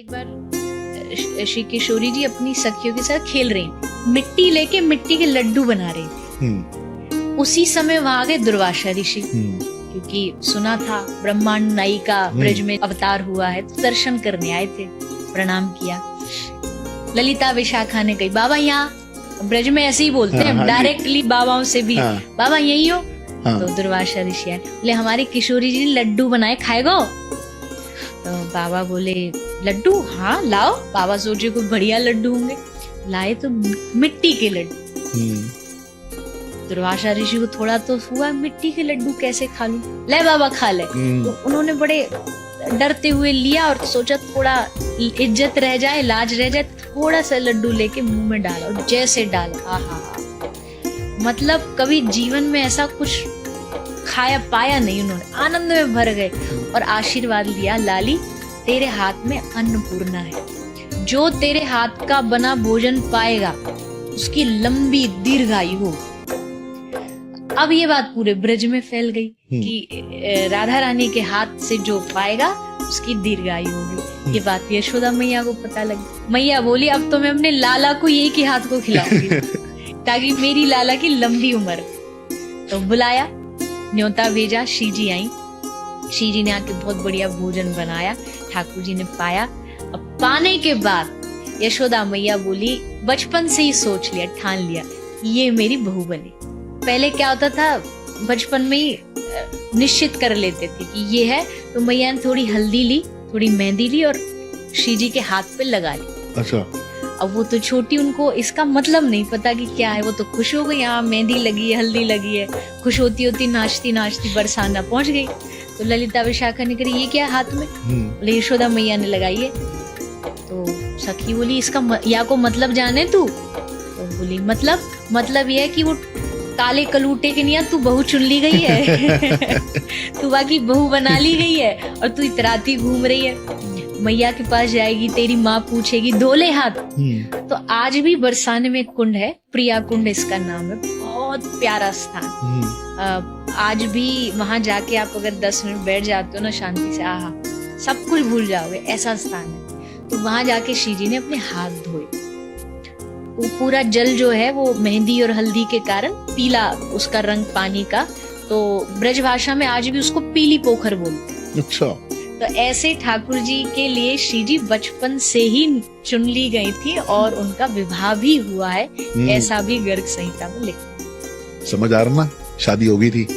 एक बार श्री किशोरी जी अपनी सखियों के साथ खेल रही थी, मिट्टी लेके मिट्टी के लड्डू बना रही थी। उसी समय वहां आ गए दुर्वासा ऋषि, क्योंकि सुना था ब्रह्मांड नायिका ब्रज में अवतार हुआ है, तो दर्शन करने आए थे। प्रणाम किया। ललिता विशाखा ने कही, बाबा यहाँ ब्रज में ऐसे ही बोलते हैं डायरेक्टली बाबाओं से भी, बाबा यही हो? तो दुर्वासा ऋषि आए, बोले हमारी किशोरी जी ने लड्डू बनाए, खाएगो? तो बाबा बोले लड्डू, हाँ लाओ। बाबा सोचे कोई बढ़िया लड्डू होंगे, लाए तो मिट्टी के लड्डू। दुर्वासा ऋषि को थोड़ा तो हुआ, मिट्टी के लड्डू कैसे खा लूं, ले बाबा खा ले। तो उन्होंने बड़े डरते हुए लिया और सोचा थोड़ा इज्जत रह जाए, लाज रह जाए, थोड़ा सा लड्डू लेके मुंह में डाला और जैसे डाला, आहा, मतलब कभी जीवन में ऐसा कुछ खाया पाया नहीं उन्होंने, आनंद में भर गए और आशीर्वाद लिया, लाली तेरे हाथ में अन्नपूर्णा है, जो तेरे हाथ का बना भोजन पाएगा उसकी लंबी दीर्घायु हो। अब ये बात पूरे ब्रज में फैल गई कि राधा रानी के हाथ से जो पाएगा उसकी दीर्घायु होगी। ये बात यशोदा मैया को पता लगी। मैया बोली अब तो मैं अपने लाला को एक ही हाथ को खिलाऊंगी ताकि मेरी लाला की लंबी उम्र। तो बुलाया, न्योता भेजा, श्री जी आई। श्री जी ने आके बहुत बढ़िया भोजन बनाया, ठाकुर जी ने पाया। अब पाने के बाद यशोदा मैया बोली, बचपन से ही सोच लिया, ठान लिया, ये मेरी बहू बनी। पहले क्या होता था, बचपन में ही निश्चित कर लेते थे कि ये है, तो मैया ने थोड़ी हल्दी ली, थोड़ी मेहंदी ली और श्री जी के हाथ पे लगा ली। अच्छा। अब वो तो छोटी, उनको इसका मतलब नहीं पता कि क्या है, वो तो खुश हो गई, यहाँ मेहंदी लगी है, हल्दी लगी है, खुश होती होती नाचती नाचती बरसाना पहुंच गई। तो ललिता विशाखा ने करी, ये क्या हाथ में? बोले यशोदा मैया ने लगाई है। तो सखी बोली, इसका या को मतलब जाने तू? तो बोली मतलब ये है कि वो काले कलूटे के निया तू बहू चुन ली गई है तू बाकी बहू बना ली गई है और तू इतराती घूम रही है। मैया के पास जाएगी, तेरी माँ पूछेगी, धोले हाथ। तो आज भी बरसाने में कुंड है, प्रिया कुंड इसका नाम है, बहुत प्यारा स्थान। आज भी वहां जाके आप अगर 10 मिनट बैठ जाते हो ना शांति से, आहा, सब कुछ भूल जाओगे, ऐसा स्थान है। तो वहां जाके श्री जी ने अपने हाथ धोए। वो पूरा जल जो है वो मेहंदी और हल्दी के कारण पीला उसका रंग पानी का, तो ब्रज भाषा में आज भी उसको पीली पोखर बोलते हैं। अच्छा। तो ऐसे ठाकुर जी के लिए श्री जी बचपन से ही चुन ली गई थी और उनका विवाह भी हुआ है, ऐसा भी गर्ग संहिता में लिखा। समझ आ रहा ना, शादी हो गई थी।